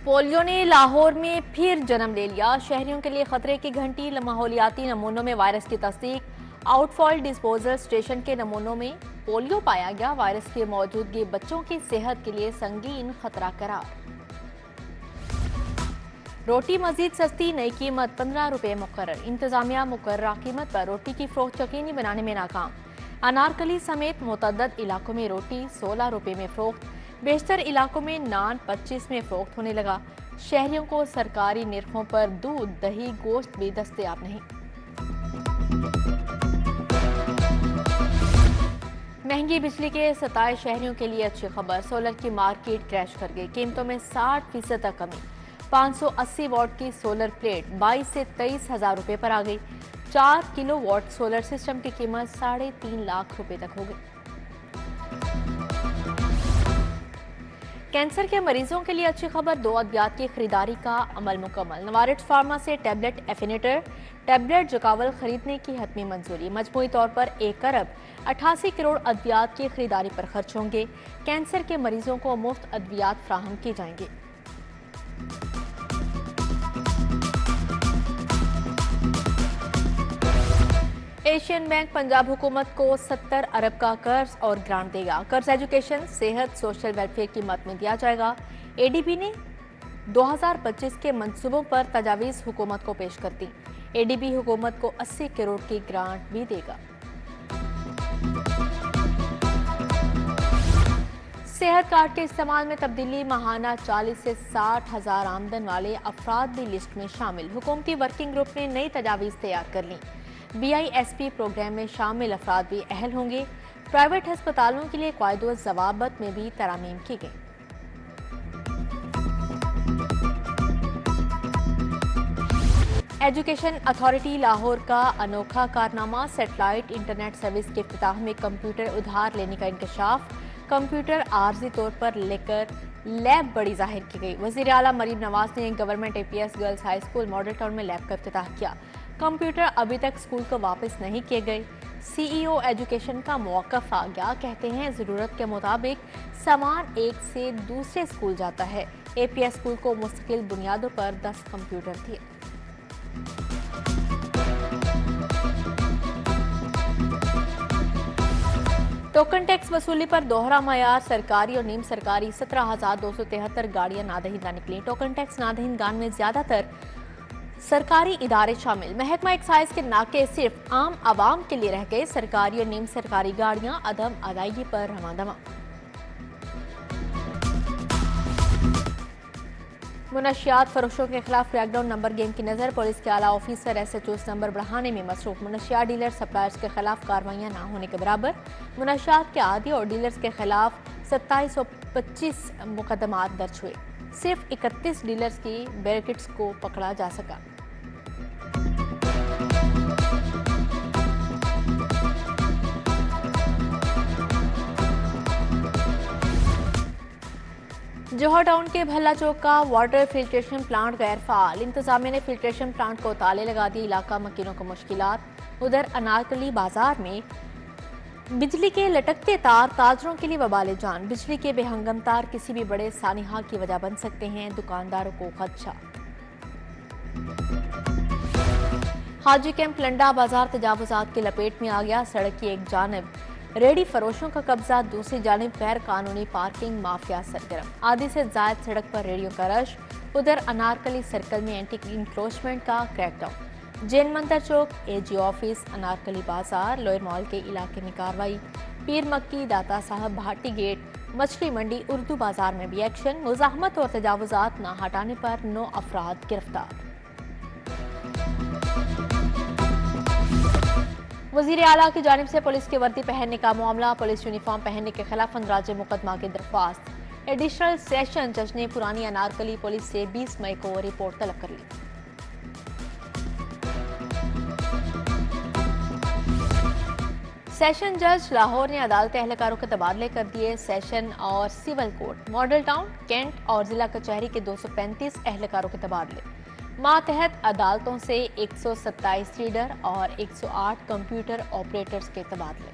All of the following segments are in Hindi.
पोलियो ने लाहौर में फिर जन्म ले लिया। शहरियों के लिए खतरे की घंटी। माहौलियाती नमूनों में वायरस की तस्दीक। आउटफॉल डिस्पोजल स्टेशन के नमूनों में पोलियो पाया गया। वायरस की मौजूदगी बच्चों की सेहत के लिए संगीन खतरा करार। रोटी मजीद सस्ती, नई कीमत 15 रुपये मुकर्रर। इंतजामिया मुकर्ररा कीमत पर रोटी की फरोख्त यकीनी बनाने में नाकाम। अनारकली समेत मुतअद्दिद इलाकों में रोटी 16 रुपये में फरोख्त। बेशतर इलाकों में नान 25 में फरोख्त होने लगा। शहरियों को सरकारी निर्खों पर दूध, दही, गोश्त भी दस्तयाब नहीं। महंगी बिजली के सताए शहरियों के लिए अच्छी खबर। सोलर की मार्केट क्रैश कर गई। कीमतों में 60% तक कमी। 580 वॉट की सोलर प्लेट 22 से 23,000 रुपये पर आ गई। 4 किलोवाट सोलर सिस्टम की कीमत 3.5 लाख रुपए तक हो गई। कैंसर के मरीजों के लिए अच्छी खबर। 2 अद्वियात की खरीदारी का अमल मुकम्मल। नवारिट फार्मा से टैबलेट एफिनेटर, टैबलेट जकावल खरीदने की हतमी मंजूरी। मजमूई तौर पर 1 अरब 88 करोड़ अद्वियात की खरीदारी पर खर्च होंगे। कैंसर के मरीजों को मुफ्त अद्वियात फ्राहम की जाएंगी। एशियन बैंक पंजाब हुकूमत को 70 अरब का कर्ज और ग्रांट देगा। कर्ज एजुकेशन, सेहत, सोशल वेलफेयर की मद में दिया जाएगा। एडीबी ने 2025 के मंसूबों पर तजावीज़ हुकूमत को पेश कर दी। एडीबी हुकूमत को 80 करोड़ की ग्रांट भी देगा। सेहत कार्ड के इस्तेमाल में तब्दीली। माहाना 40 से 60 हजार आमदन वाले अफराद भी लिस्ट में शामिल। हुकूमती वर्किंग ग्रुप ने नई तजावीज़ तैयार कर ली। BISP प्रोग्राम में शामिल अफराद भी अहल होंगे। प्राइवेट अस्पतालों के लिए कायदो ज़वाबत में भी तरामीम की गई। एजुकेशन अथॉरिटी लाहौर का अनोखा कारनामा। सेटेलाइट इंटरनेट सर्विस के इफ्तिताह में कंप्यूटर उधार लेने का इंकशाफ। कंप्यूटर आर्जी तौर पर लेकर लैब बड़ी जाहिर की गई। वज़ीर आला मरीम नवाज ने government APS girls high school model town में लैब का इफ्तिताह किया। कंप्यूटर अभी तक स्कूल को वापस नहीं किए गए। CEO एजुकेशन का मौक़िफ़ आ गया। कहते हैं ज़रूरत के मुताबिक सामान एक से दूसरे स्कूल जाता है। APS स्कूल को मुस्तकिल बुनियादों पर 10 कंप्यूटर दिए। टोकन टैक्स वसूली पर दोहरा मयार। सरकारी और नीम सरकारी 17,273 गाड़ियां नादहिंदा निकली। टोकन टैक्स नादहिंदान में ज्यादातर सरकारी इदारे शामिल। महकमा एक्साइज के नाके सिर्फ आम आवाम के लिए रह गए। सरकारी और नीम सरकारी गाड़ियां अदम अदायगी पर रवादमा। मुनशियात फरोशों के खिलाफ क्रैकडाउन। नंबर गेम की नजर। पुलिस के आला ऑफिसर SHOs नंबर बढ़ाने में मसरूफ। मुनशियात डीलर सप्लायर्स के खिलाफ कार्रवाइयां ना होने के बराबर। मुनशियात के आदी और डीलर्स के खिलाफ 2725 मुकदमात दर्ज हुए। सिर्फ 31 डीलर्स की बैरिकेड्स को पकड़ा जा सका। जौहर टाउन के भल्ला चौक का वाटर फिल्ट्रेशन प्लांट गैर फाल। इंतजामिया ने फिल्ट्रेशन प्लांट को ताले लगा दिए। इलाका मकीनों को मुश्किलात। उधर अनारकली बाजार में बिजली के लटकते तार ताजरों के लिए वबाले जान। बिजली के बेहंगम तार किसी भी बड़े सानिहा की वजह बन सकते हैं। दुकानदारों को खदशा। हाजी कैंप लंडा बाजार तजावुजात की लपेट में आ गया। सड़क की एक जानब रेडी फरोशों का कब्जा, दूसरी जानिब गैर कानूनी पार्किंग माफिया सरगर्म। आधी से जायद सड़क पर रेडियो का रश। उधर अनारकली सर्कल में एंटी इंक्रोचमेंट का क्रैकडाउन। जैन मंदिर चौक, AG ऑफिस, अनारकली बाजार, लोयर मॉल के इलाके में कार्रवाई। पीर मक्की, दाता साहब, भाटी गेट, मछली मंडी, उर्दू बाजार में भी एक्शन। मुजाहमत और तजावुजात न हटाने पर 9 अफराद गिरफ्तार। वज़ीर आला की जानिब से पुलिस की वर्दी पहनने का मामला। पुलिस यूनिफॉर्म पहनने के खिलाफ अंदराज मुकदमा की दरख्वास्त। एडिशनल सेशन जज ने पुरानी अनारकली पुलिस से 20 मई को रिपोर्ट तलब कर ली। सेशन जज लाहौर ने अदालत एहलकारों के तबादले कर दिए। सेशन और सिविल कोर्ट, मॉडल टाउन, कैंट और जिला कचहरी के 235 एहलकारों के तबादले। मातहत अदालतों से 127 रीडर और 108 कंप्यूटर ऑपरेटर्स के तबादले।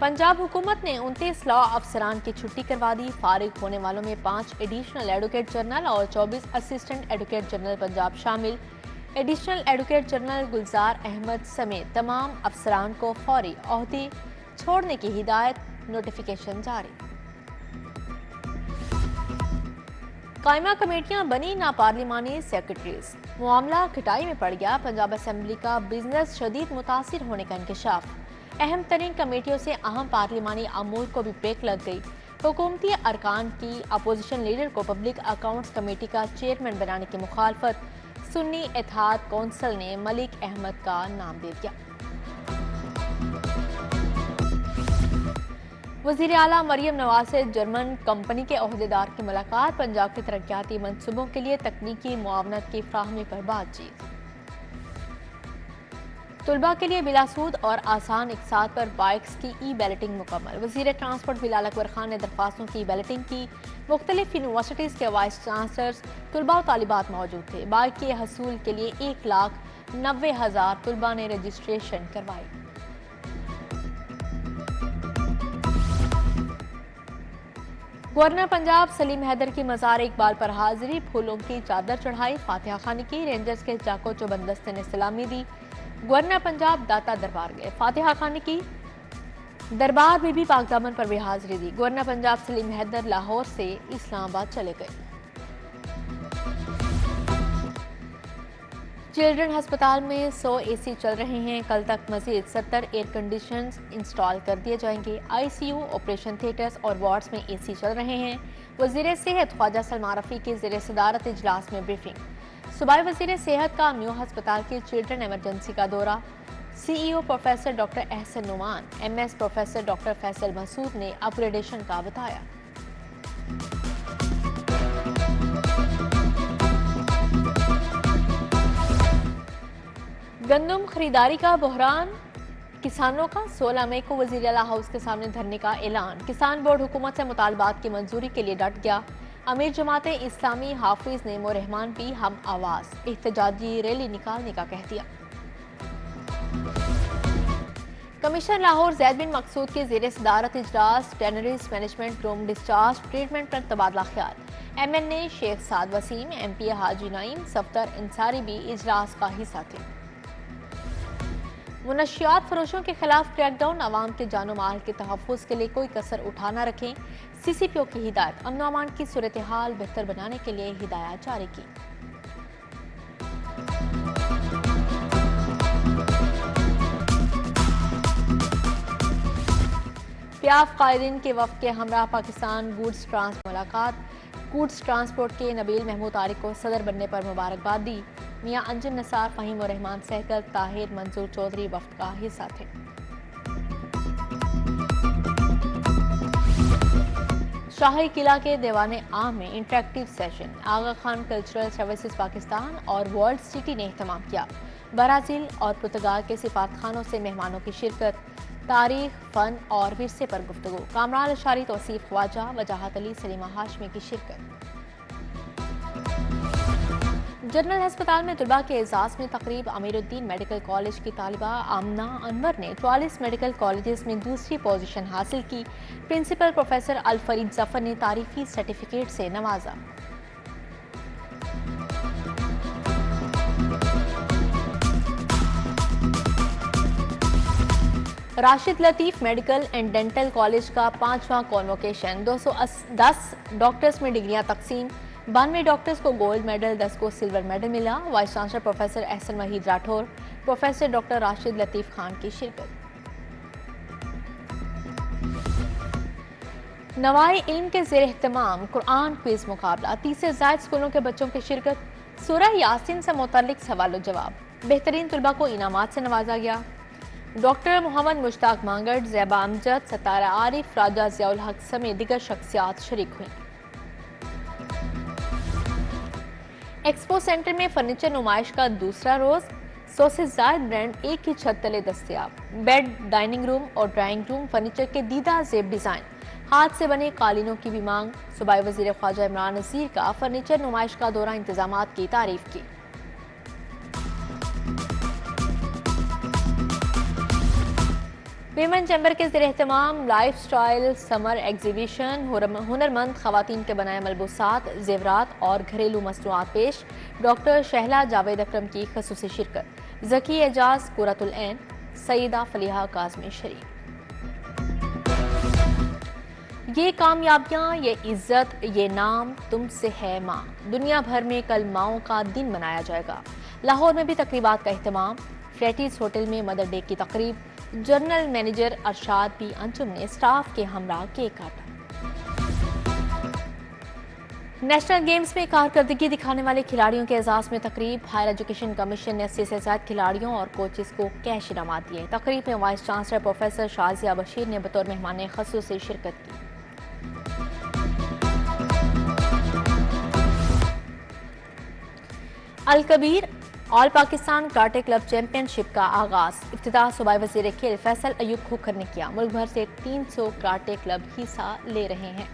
पंजाब हुकूमत ने 29 लॉ अफसरान की छुट्टी करवा दी। फारिग होने वालों में 5 एडिशनल एडवोकेट जनरल और 24 असिस्टेंट एडवोकेट जनरल पंजाब शामिल। एडिशनल एडवोकेट जनरल गुलजार अहमद समेत तमाम अफसरान को फौरी ओहदे छोड़ने की हिदायत। नोटिफिकेशन जारी। कायमा कमेटियां बनी ना पार्लिमानी सेक्रेटरीज। मामला खटाई में पड़ गया। पंजाब असेंबली का बिजनेस शदीद मुतासिर होने का इंकशाफ। अहम तरीन कमेटियों से अहम पार्लिमानी अमूर को भी ब्रेक लग गई। हुकूमती अरकान की अपोजिशन लीडर को पब्लिक अकाउंट्स कमेटी का चेयरमैन बनाने की मुखालफत। सुन्नी इत्तेहाद कौंसिल ने मलिक अहमद का नाम दे दिया। वज़ीर आला मरियम नवाज से जर्मन कंपनी के ओहदेदार की मुलाकात। पंजाब के तरक्याती मंसूबों के लिए तकनीकी मुआवनत की फ्राहमी पर बातचीत। तुलबा के लिए बिलासूद और आसान इकसाद पर बाइक्स की ई बैलेटिंग मुकम्मल। वज़ीर ट्रांसपोर्ट बिलाल अकबर खान ने दरख्वास्तों की बैलेटिंग की। मुख्तलिफ यूनिवर्सिटीज़ के वाइस चांसलर्स, तुलबा और तालिबात मौजूद थे। बाइक के हसूल के लिए 1,90,000 तुलबा ने रजिस्ट्रेशन करवाई। गवर्नर पंजाब सलीम हैदर की मज़ार इकबाल पर हाजिरी। फूलों की चादर चढ़ाई, फातिहा खानी की। रेंजर्स के चाको चौबंदस्ते ने सलामी दी। गवर्नर पंजाब दाता दरबार गए, फातिहा खानी की। दरबार बीबी पाकदामन पर भी हाजिरी दी। गवर्नर पंजाब सलीम हैदर लाहौर से इस्लामाबाद चले गए। चिल्ड्रन अस्पताल में 100 एसी चल रहे हैं। कल तक मजीद 70 एयर कंडीशनर्स इंस्टॉल कर दिए जाएंगे। आईसीयू, ऑपरेशन थिएटर्स और वार्ड्स में एसी चल रहे हैं। वज़ीर सेहत ख्वाजा सलमान रफ़ी की ज़ेर सदारत इजलास में ब्रीफिंग। सूबाई वज़ीर सेहत का न्यू अस्पताल की चिल्ड्रन एमरजेंसी का दौरा। CEO professor doctor Ehsan Numan, MS professor doctor Faisal Masood ने अपग्रेडेशन का बताया। गंदम खरीदारी का बहरान किसानों का। 16 मई को वज़ीर आला हाउस के सामने धरने का ऐलान। किसान बोर्ड हुकूमत से मुतालबात की मंजूरी के लिए डट गया। अमीर जमात इस्लामी हाफिज नेमो रहमान भी हम आवाज एहतजाजी रैली निकालने का कह दिया। कमिश्नर लाहौर जैद बिन मकसूद के ज़ेर सदारत इजलास। Tanneries management room discharge treatment पर तबादला ख्याल। MNA शेख साद वसीम, MPA हाजी नईम, सफदर इंसारी भी इजलास का हिस्सा थे। मुनशियात फरोशों के खिलाफ क्रैकडाउन। आवाम के जानो माल के तहफ़्फ़ुज़ के लिए कोई कसर उठा न रखें। CCPO की हिदायत। अमन अमान की सूरत हाल बेहतर बनाने के लिए हिदायत जारी की। प्याफ कायदीन के वफ़द के हमरा पाकिस्तान गुड्स ट्रांस मुलाकात। गुड्स ट्रांसपोर्ट के नबील महमूद आरिफ को सदर बनने पर मुबारकबाद दी। मियां अंजुम नसार, फ़हीम और रहमान सहगल, ताहिर मंजूर चौधरी वफ़द का हिस्सा थे। शाही किला के दीवाने आम में इंटरेक्टिव सेशन। आगा खान कल्चरल सर्विसेज पाकिस्तान और वर्ल्ड सिटी ने एहतमाम किया। ब्राज़ील और पुर्तगाल के सिफारत खानों से मेहमानों की शिरकत। तारीख, फ़न और विरसे पर गुफ्तगू। कामरान अशारी, तौसीफ ख्वाजा, वजाहत अली, सलीमा हाशमी की शिरकत। जनरल अस्पताल में तुलबा के एजाज में तकरीब। अमीरुद्दीन मेडिकल कॉलेज की तालिबा आमना अनवर ने 44 मेडिकल कॉलेजेस में दूसरी पोजीशन हासिल की। प्रिंसिपल प्रोफेसर अल-फरीद जफर ने तारीफी सर्टिफिकेट से नवाजा। Rashid Latif medical and dental college का 5वां कॉन्वोकेशन। 210 डॉक्टर्स में डिग्रियां तकसीम। 92 डॉक्टर्स को गोल्ड मेडल, 10 को सिल्वर मेडल मिला। Vice chancellor professor Ehsan Waheed Rathore, professor doctor Rashid Latif Khan की शिरकत। नवाए इल्म के ज़ेर एहतमाम कुरान क्विज मुकाबला। 30 से ज़ायद स्कूलों के बच्चों की शिरकत। सूरह यासीन से मुतल्लिक सवाल जवाब। बेहतरीन तुलबा को इनामात से नवाजा गया। डॉक्टर मोहम्मद मुश्ताक मांगड़, ज़ैबा अमजद, सतारा आरिफ, राजा ज़ियाउल हक समेत दिगर शख्सियात शरीक हुई। एक्सपो सेंटर में फर्नीचर नुमाइश का दूसरा रोज। 100 से ज़ायद ब्रांड एक ही छत तले दस्तयाब। बेड, डाइनिंग रूम और ड्राइंग रूम फर्नीचर के दीदा ज़ेब डिजाइन। हाथ से बने कालीनों की भी मांग। सूबाई वज़ीर ख्वाजा इमरान नज़ीर का फर्नीचर नुमाइश का दौरा, इंतजामात की तारीफ की। वीमेन चैम्बर के ज़रिए एहतमाम लाइफ स्टाइल समर एग्जीबिशन, हुनरमंद खवातीन के बनाए मलबूसात, जेवरात और घरेलू मसनूआत पेश। डॉक्टर शहला जावेद अकरम की खसूसी शिरकत, जकी एजाज, कुरतुल ऐन, सईदा फलीहा काज़मी शरीक। ये कामयाबियाँ, ये इज्जत, ये नाम तुमसे है माँ। दुनिया भर में कल माओं का दिन मनाया जाएगा। लाहौर में भी तकरीबात का एहतमाम। फ्लैटिस होटल में मदर डे की तकरीब। General manager Arshad B Anjum ने स्टाफ के हमरा केक काटा। नेशनल गेम्स में कारकर्दगी दिखाने वाले खिलाड़ियों के एजाज में तकरीब। हायर एजुकेशन कमीशन ने 80 से ज्यादा खिलाड़ियों और कोचेस को कैश इनामात दिए। तकरीब में vice chancellor professor Shazia Bashir ने बतौर मेहमान खसूसी शिरकत की। Al Kabir all Pakistan karate club championship का आगाज। इफ्तिताह सूबाई वज़ीर खेल फैसल अयूब खुखर ने किया। मुल्क भर से 300 कराटे क्लब हिस्सा ले रहे हैं।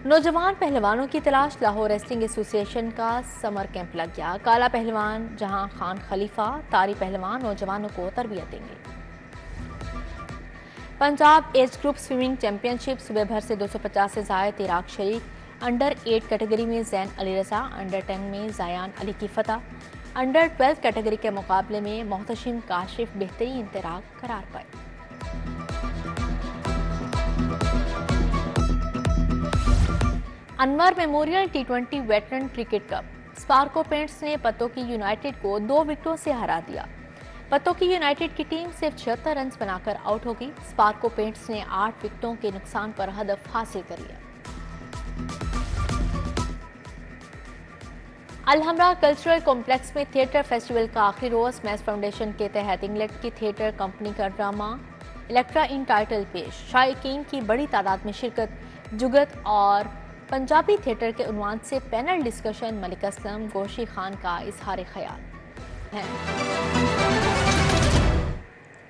नौजवान पहलवानों की तलाश। लाहौर रेसलिंग एसोसिएशन का समर कैंप लग गया। काला पहलवान जहां खान खलीफा, तारी पहलवान नौजवानों को तरबियत देंगे। Punjab age group swimming championship, सुबह भर से 250 से जायद तैराक शरीक। अंडर 8 कैटेगरी में जैन अली रजा, अंडर 10 में जायान अली की फतह। अंडर 12 कैटेगरी के मुकाबले में मोहतशिम काशिफ बेहतरीन तैराक करार पाए। Anwar memorial T20 veteran cricket cup, Sparco paints ने पतोकी यूनाइटेड को 2 विकेटों से हरा दिया। पतोकी यूनाइटेड की टीम सिर्फ 76 रन बनाकर आउट हो गई। स्पार्को पेंट्स ने 8 विकेटों के नुकसान पर हदफ हासिल कर लिया। अलहमरा कल्चरल कॉम्प्लेक्स में थिएटर फेस्टिवल का आखिरी रोज। मैस फाउंडेशन के तहत इंग्लैंड की थिएटर कंपनी का ड्रामा इलेक्ट्रा इन टाइटल पेश। शायकीन की बड़ी तादाद में शिरकत। जुगत और पंजाबी थिएटर के उन्वान से पैनल डिस्कशन। मलिक असलम, गोशी खान का इजहार ख्याल है।